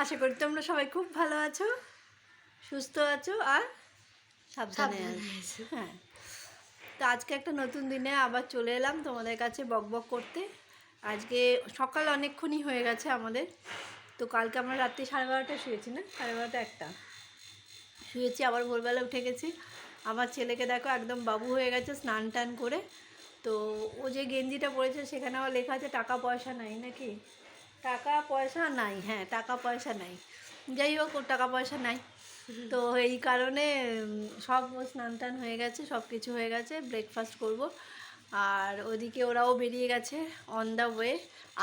আশা করি তোমরা সবাই খুব ভালো আছো, সুস্থ আছো আর সাবধানে আছো। হ্যাঁ, তো আজকে একটা নতুন দিনে আবার চলে এলাম তোমাদের কাছে বকবক করতে। আজকে সকাল অনেকক্ষণই হয়ে গেছে আমাদের। তো কালকে আমরা রাত্রি 12:30 শুয়েছি, না 12:30 একটা শুয়েছি, আবার ভোরবেলা উঠে গেছি। আমার ছেলেকে দেখো একদম বাবু হয়ে গেছে স্নান টান করে। তো ও যে গেঞ্জিটা পরেছে সেখানে আবার লেখা আছে টাকা পয়সা নাই, নাকি টাকা পয়সা নাই, হ্যাঁ টাকা পয়সা নাই। যাই হোক, ওর টাকা পয়সা নাই। তো এই কারণে সব স্নান টান হয়ে গেছে, সব কিছু হয়ে গেছে, ব্রেকফাস্ট করব। আর ওদিকে ওরাও বেরিয়ে গেছে অন দ্য ওয়ে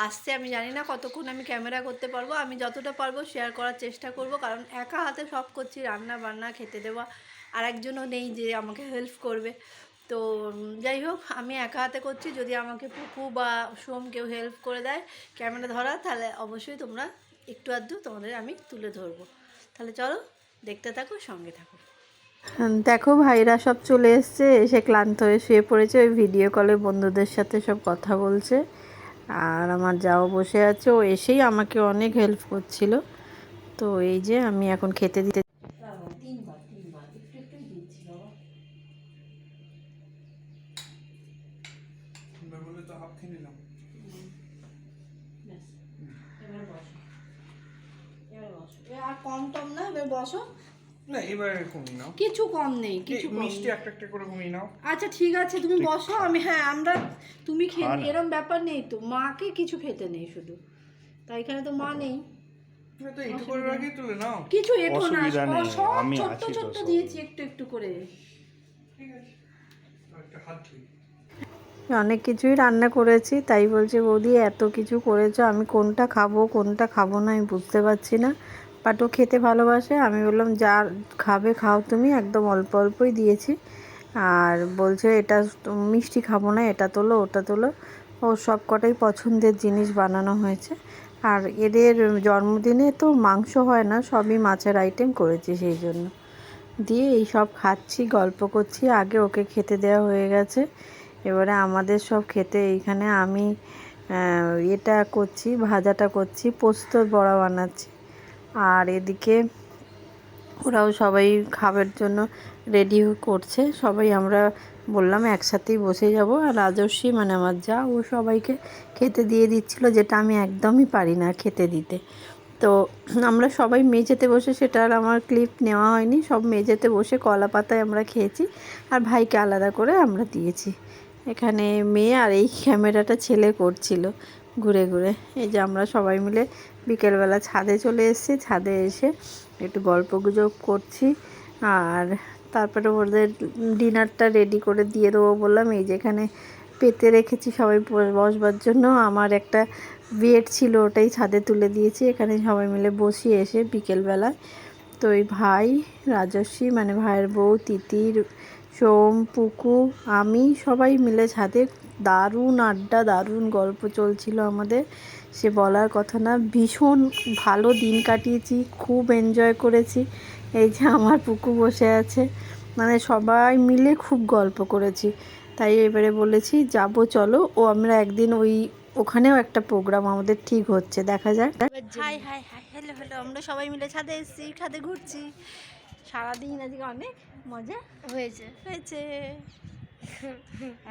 আসছে। আমি জানি না কতক্ষণ আমি ক্যামেরা করতে পারবো, আমি যতটা পারবো শেয়ার করার চেষ্টা করব, কারণ একা হাতে সব করছি, রান্না বান্না খেতে দেওয়া, আর একজনও নেই যে আমাকে হেল্প করবে। তো যাই হোক, আমি একা হাতে করছি। যদি আমাকে পুকু বা সোম কেউ হেল্প করে দেয় ক্যামেরা ধরা, তাহলে অবশ্যই তোমরা একটু আধটু তোমাদের আমি তুলে ধরবো। তাহলে চলো দেখতে থাকো, সঙ্গে থাকো। দেখো ভাইরা সব চলে এসছে, এসে ক্লান্ত হয়ে শুয়ে পড়েছে, ওই ভিডিও কলে বন্ধুদের সাথে সব কথা বলছে। আর আমার যাও বসে আছে, ও এসেই আমাকে অনেক হেল্প করছিল। তো এই যে আমি এখন খেতে দিতে আর কম টম না, এবার বসো। না এবারে কমিয়ে নাও, কিছু কম নেই, কিছু কম মিষ্টি নেই। একটা একটা করে কমিয়ে নাও। আচ্ছা ঠিক আছে, তুমি বসো। আমি হ্যাঁ আমরা তুমি খেয়ে, এরকম ব্যাপার নেই তো, মাকে কিছু খেতে নেই শুধু, তাই এখানে তো মা নেই। তো এইটু করে রাখি, তুলে নাও। কিছু এটো না, অসুবিধা নেই, সব আমি ছোট্ট আছি তো ছোট্ট সব। দিয়েছি একটু একটু করে। ঠিক আছে, একটা হাত ধুই। অনেক কিছুই রান্না করেছি, তাই বলছে বৌদি এত কিছু করেছো, আমি কোনটা খাবো কোনটা খাবো না আমি বুঝতে পারছি না। বাট ও খেতে ভালোবাসে। আমি বললাম যা খাবে খাও তুমি, একদম অল্প অল্পই দিয়েছি। আর বলছে এটা মিষ্টি খাবো না, এটা তোলো ওটা তোলো। ও সব কটাই পছন্দের জিনিস বানানো হয়েছে। আর এদের জন্মদিনে তো মাংস হয় না, সবই মাছের আইটেম করেছি, সেই জন্য দিয়ে এই সব খাচ্ছি, গল্প করছি। আগে ওকে খেতে দেওয়া হয়ে গেছে, এবারে আমাদের সব খেতে। এইখানে আমি এটা করছি, ভাজাটা করছি, পোস্তর বড়া বানাচ্ছি। আর এদিকে ওরাও সবাই খাবার জন্য রেডি করছে। সবাই আমরা বললাম একসাথেই বসে যাব। আর রাজস্বী মানে আমার যা, ও সবাইকে খেতে দিয়ে দিচ্ছিলো, যেটা আমি একদমই পারি না খেতে দিতে। তো আমরা সবাই মেঝেতে বসে, সেটা আর আমার ক্লিপ নেওয়া হয়নি, সব মেঝেতে বসে কলা পাতায় আমরা খেয়েছি। আর ভাইকে আলাদা করে আমরা দিয়েছি। এখানে মেয়ে আর এই ক্যামেরাটা ছেলে করছিল ঘুরে ঘুরে। এই যে আমরা সবাই মিলে বিকেলবেলা ছাদে চলে এসেছি, ছাদে এসে একটু গল্পগুজব করছি। আর তারপরে ওদের ডিনারটা রেডি করে দিয়ে দেবো বললাম। এই যেখানে পেতে রেখেছি সবাই বসবার জন্য, আমার একটা বেড ছিল ওটাই ছাদে তুলে দিয়েছি, এখানে সবাই মিলে বসি এসে বিকেলবেলায়। তো এই ভাই, রাজস্বী মানে ভাইয়ের বউ, তিতির, সোম, পুকু, আমি সবাই মিলে ছাদে দারুণ আড্ডা, দারুণ গল্প চলছিল আমাদের, সে বলার কথা না। ভীষণ ভালো দিন কাটিয়েছি, খুব এনজয় করেছি। এই যে আমার পুকু বসে আছে, মানে সবাই মিলে খুব গল্প করেছি। তাই এবারে বলেছি যাবো চলো। ও আমরা একদিন ওখানেও একটা প্রোগ্রাম আমাদের ঠিক হচ্ছে, দেখা যাক। High high high, hello hello, আমরা সবাই মিলে ছাদে এসেছি, ছাদে ঘুরছি সারাদিন। আজকে অনেক মজা হয়েছে হয়েছে।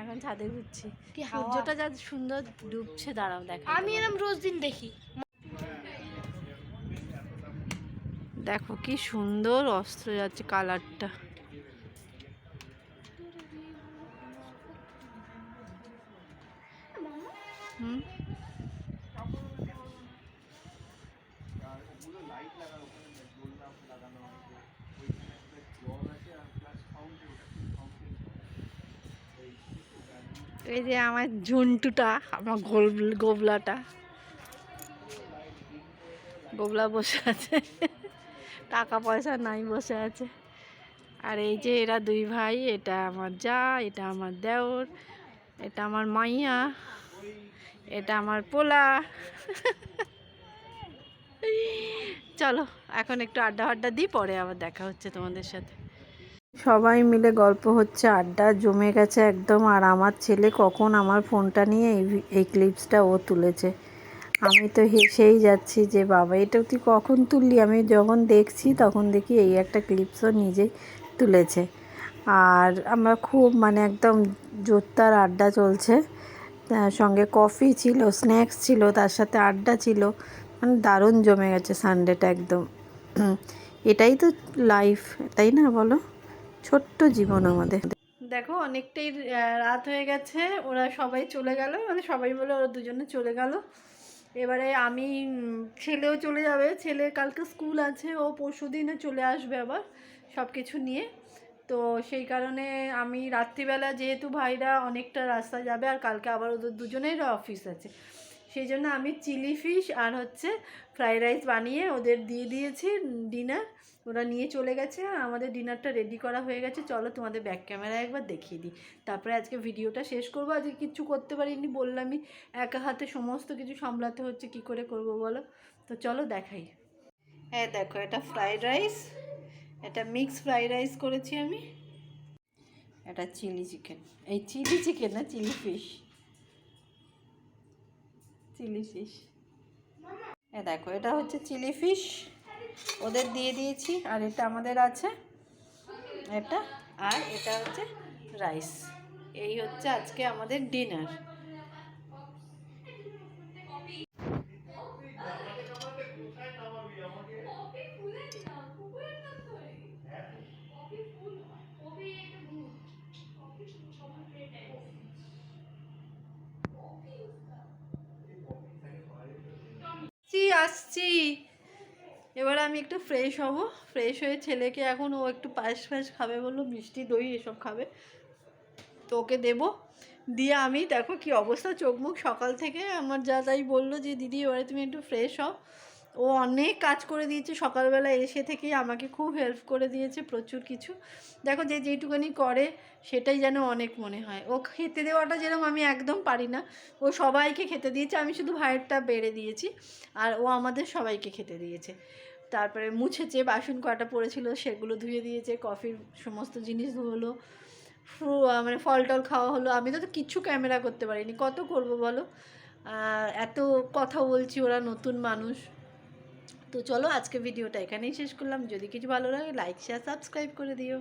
এখন ছাদে ঘুরছি, সূর্যটা যা সুন্দর ডুবছে, দাঁড়াও দেখা। আমি এরকম রোজ দিন দেখি। দেখো কি সুন্দর অস্ত্র যাচ্ছে, কালারটা। হুম, এই যে আমার ঝুন্টুটা, আমার গোবলাটা, গোবলা বসে আছে, টাকা পয়সা নাই বসে আছে। আর এই যে এরা দুই ভাই, এটা আমার যা, এটা আমার দেওর, এটা আমার মাইয়া, এটা আমার পোলা। চলো এখন একটু আড্ডা আড্ডা দিই, পরে আবার দেখা হচ্ছে তোমাদের সাথে। সবাই মিলে গল্প হচ্ছে, আড্ডা জমে গেছে একদম। আর আমার ছেলে কখন আমার ফোনটা নিয়ে এই ক্লিপসটা ও তুলেছে। আমি তো হেসেই যাচ্ছি যে বাবা এটা তুই কখন তুললি, আমি যখন দেখছি তখন দেখি এই একটা ক্লিপসও নিজেই তুলেছে। আর আমরা খুব মানে একদম জোরদার আড্ডা চলছে, তার সঙ্গে কফি ছিল, স্ন্যাক্স ছিল, তার সাথে আড্ডা ছিল, মানে দারুণ জমে গেছে সানডেটা একদম। এটাই তো লাইফ, তাই না বলো? ছোট্ট জীবন আমাদের। দেখো অনেকটাই রাত হয়ে গেছে, ওরা সবাই চলে গেল, মানে সবাই বলে ওরা দুজনে চলে গেল। এবারে আমি ছেলেও চলে যাবে, ছেলে কালকে স্কুল আছে, ও পরশু দিনে চলে আসবে আবার সব কিছু নিয়ে। তো সেই কারণে আমি রাত্রিবেলা, যেহেতু ভাইরা অনেকটা রাস্তা যাবে আর কালকে আবার ওদের দুজনেরই অফিস আছে, সেই জন্য আমি চিলি ফিশ আর হচ্ছে ফ্রাইড রাইস বানিয়ে ওদের দিয়ে দিয়েছি ডিনার। ওরা নিয়ে চলে গেছে আর আমাদের ডিনারটা রেডি করা হয়ে গেছে। চলো তোমাদের ব্যাক ক্যামেরা একবার দেখিয়ে দিই, তারপরে আজকে ভিডিওটা শেষ করবো। আজকে কিচ্ছু করতে পারিনি, বললামই একা হাতে সমস্ত কিছু সামলাতে হচ্ছে, কি করে করব বলো। তো চলো দেখাই। হ্যাঁ দেখো, এটা ফ্রাইড রাইস, এটা মিক্স ফ্রাইড রাইস করেছি আমি। এটা চিলি চিকেন, এই চিলি চিকেন না, চিলি ফিশ, চিলি ফিশ। এ দেখো, এটা হচ্ছে চিলি ফিশ, ওদের দিয়ে দিয়েছি। আর এটা আমাদের আছে, এটা, আর এটা হচ্ছে রাইস। এই হচ্ছে আজকে আমাদের ডিনার। আসছি, এবার আমি একটু ফ্রেশ হব, ফ্রেশ হয়ে ছেলেকে, এখন ও একটু পায়েস ফায়েস খাবে বললো, মিষ্টি দই এসব খাবে, তো ওকে দেবো। দিয়ে আমি দেখো কি অবস্থা, চোখ মুখ সকাল থেকে আমার যা তাই বললো যে দিদি এবারে তুমি একটু ফ্রেশ হও। ও অনেক কাজ করে দিয়েছে সকালবেলা এসে থেকেই, আমাকে খুব হেল্প করে দিয়েছে প্রচুর কিছু। দেখো যে যেইটুকানি করে সেটাই যেন অনেক মনে হয়। ও খেতে দেওয়াটা যেরকম আমি একদম পারি না, ও সবাইকে খেতে দিয়েছে, আমি শুধু ভাইয়েরটা বেড়ে দিয়েছি, আর ও আমাদের সবাইকে খেতে দিয়েছে। তারপরে মুছেছে, বাসন কটা পড়েছিল সেগুলো ধুয়ে দিয়েছে, কফির সমস্ত জিনিস ধুলো, মানে ফল টল খাওয়া হলো। আমি তো কিচ্ছু ক্যামেরা করতে পারিনি, কত করব বলো, এত কথা বলছি, ওরা নতুন মানুষ। তো চলো আজকে ভিডিওটা এখানেই শেষ করলাম। যদি কিছু ভালো লাগে লাইক শেয়ার সাবস্ক্রাইব করে দিও।